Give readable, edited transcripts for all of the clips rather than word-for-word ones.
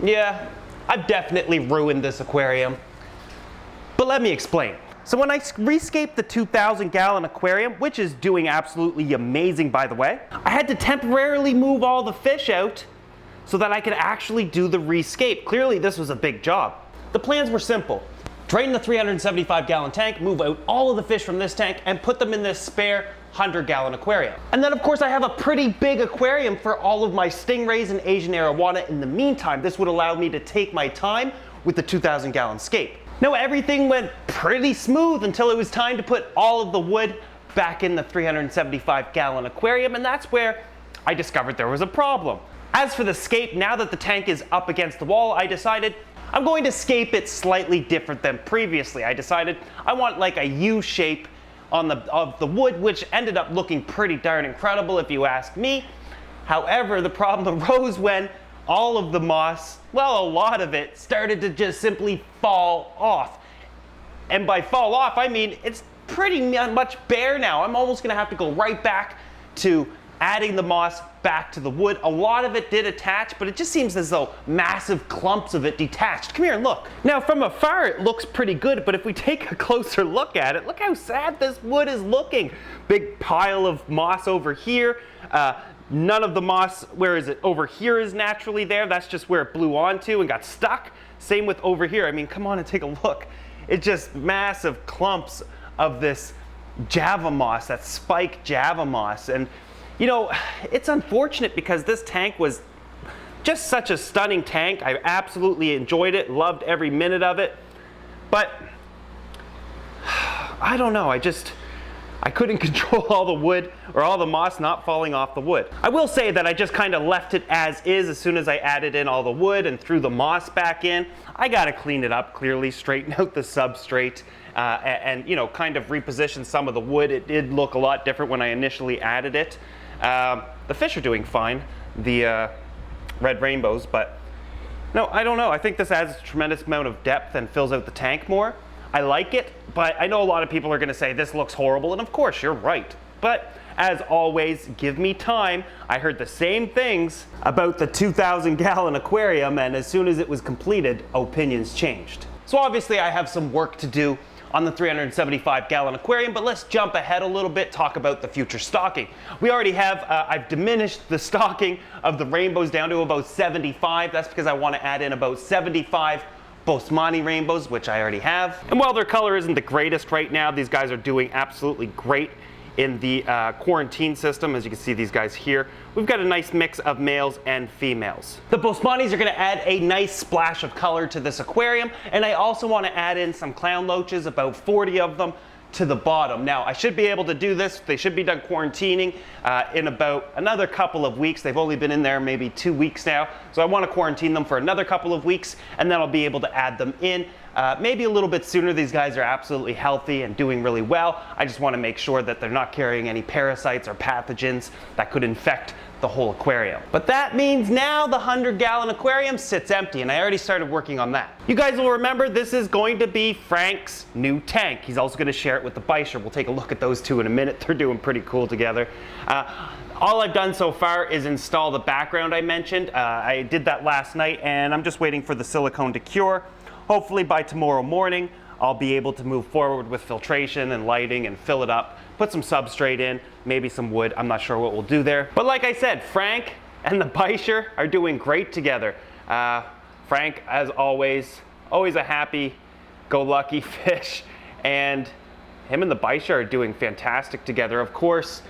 Yeah, I've definitely ruined this aquarium. But let me explain. So when I rescaped the 2,000-gallon aquarium, which is doing absolutely amazing by the way, I had to temporarily move all the fish out so that I could actually do the rescape. Clearly this was a big job. The plans were simple. Drain the 375-gallon tank, move out all of the fish from this tank, and put them in this spare 100-gallon aquarium. And then of course I have a pretty big aquarium for all of my stingrays and Asian arowana in the meantime. This would allow me to take my time with the 2,000-gallon scape. Now everything went pretty smooth until it was time to put all of the wood back in the 375-gallon aquarium, and that's where I discovered there was a problem. As for the scape, now that the tank is up against the wall, I decided I'm going to scape it slightly different than previously. I decided I want like a U shape of the wood, which ended up looking pretty darn incredible if you ask me. However, the problem arose when all of the moss, well, a lot of it, started to just simply fall off. And by fall off, I mean it's pretty much bare now. I'm almost gonna have to go right back to adding the moss back to the wood. A lot of it did attach, but it just seems as though massive clumps of it detached. Come here and look. Now from afar it looks pretty good, but if we take a closer look at it, look how sad this wood is looking. Big pile of moss over here. None of the moss, where is it? Over here is naturally there. That's just where it blew onto and got stuck. Same with over here. I mean, come on and take a look. It's just massive clumps of this Java moss, that spike Java moss. And you know, it's unfortunate because this tank was just such a stunning tank. I absolutely enjoyed it, loved every minute of it. But I don't know, I couldn't control all the wood or all the moss not falling off the wood. I will say that I just kind of left it as is as soon as I added in all the wood and threw the moss back in. I gotta clean it up clearly, straighten out the substrate, and you know, kind of reposition some of the wood. It did look a lot different when I initially added it. The fish are doing fine, the red rainbows, but no, I don't know. I think this adds a tremendous amount of depth and fills out the tank more. I like it, but I know a lot of people are gonna say this looks horrible, and of course you're right. But as always, give me time. I heard the same things about the 2,000-gallon aquarium, and as soon as it was completed, opinions changed. So obviously I have some work to do on the 375-gallon aquarium, but let's jump ahead a little bit, talk about the future stocking. We already have, I've diminished the stocking of the rainbows down to about 75. That's because I want to add in about 75 Bosmani rainbows, which I already have. And while their color isn't the greatest right now, these guys are doing absolutely great in the quarantine system. As you can see these guys here, we've got a nice mix of males and females. The Bosmanis are going to add a nice splash of color to this aquarium, and I also want to add in some clown loaches, about 40 of them, to the bottom. Now I should be able to do this. They should be done quarantining in about another couple of weeks. They've only been in there maybe 2 weeks now, so I want to quarantine them for another couple of weeks, and then I'll be able to add them in maybe a little bit sooner. These guys are absolutely healthy and doing really well. I just want to make sure that they're not carrying any parasites or pathogens that could infect the whole aquarium. But that means now the 100-gallon aquarium sits empty, and I already started working on that. You guys will remember this is going to be Frank's new tank. He's also going to share it with the bichir. We'll take a look at those two in a minute. They're doing pretty cool together. All I've done so far is install the background I mentioned. I did that last night, and I'm just waiting for the silicone to cure. Hopefully by tomorrow morning, I'll be able to move forward with filtration and lighting and fill it up, put some substrate in, maybe some wood. I'm not sure what we'll do there. But like I said, Frank and the bichir are doing great together. Frank, as always a happy-go-lucky fish, and him and the bichir are doing fantastic together. Of course,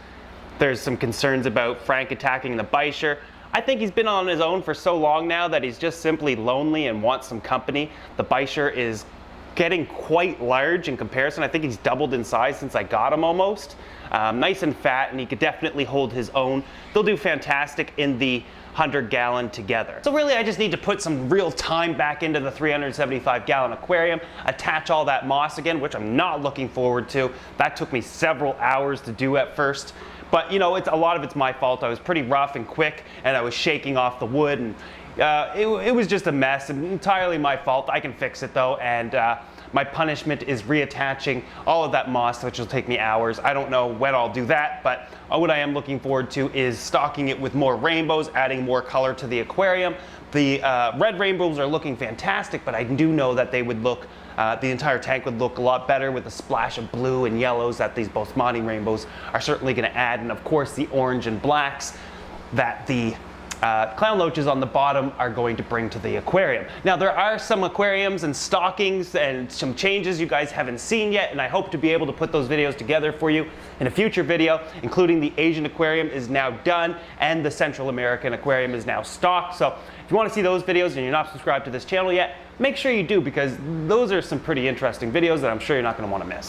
there's some concerns about Frank attacking the bichir. I think he's been on his own for so long now that he's just simply lonely and wants some company. The bichir is getting quite large in comparison. I think he's doubled in size since I got him almost. Nice and fat, and he could definitely hold his own. They'll do fantastic in the 100-gallon together. So really I just need to put some real time back into the 375-gallon aquarium, attach all that moss again, which I'm not looking forward to. That took me several hours to do at first. But you know, a lot of it's my fault. I was pretty rough and quick, and I was shaking off the wood, and it was just a mess, and entirely my fault. I can fix it though, and my punishment is reattaching all of that moss, which will take me hours. I don't know when I'll do that, but what I am looking forward to is stocking it with more rainbows, adding more color to the aquarium. The red rainbows are looking fantastic, but I do know that they would look, the entire tank would look a lot better with a splash of blue and yellows that these Basmati rainbows are certainly going to add, and of course the orange and blacks that the clown loaches on the bottom are going to bring to the aquarium. Now there are some aquariums and stockings and some changes you guys haven't seen yet, and I hope to be able to put those videos together for you in a future video, including the Asian aquarium is now done and the Central American aquarium is now stocked. So if you want to see those videos and you're not subscribed to this channel yet, make sure you do, because those are some pretty interesting videos that I'm sure you're not going to want to miss.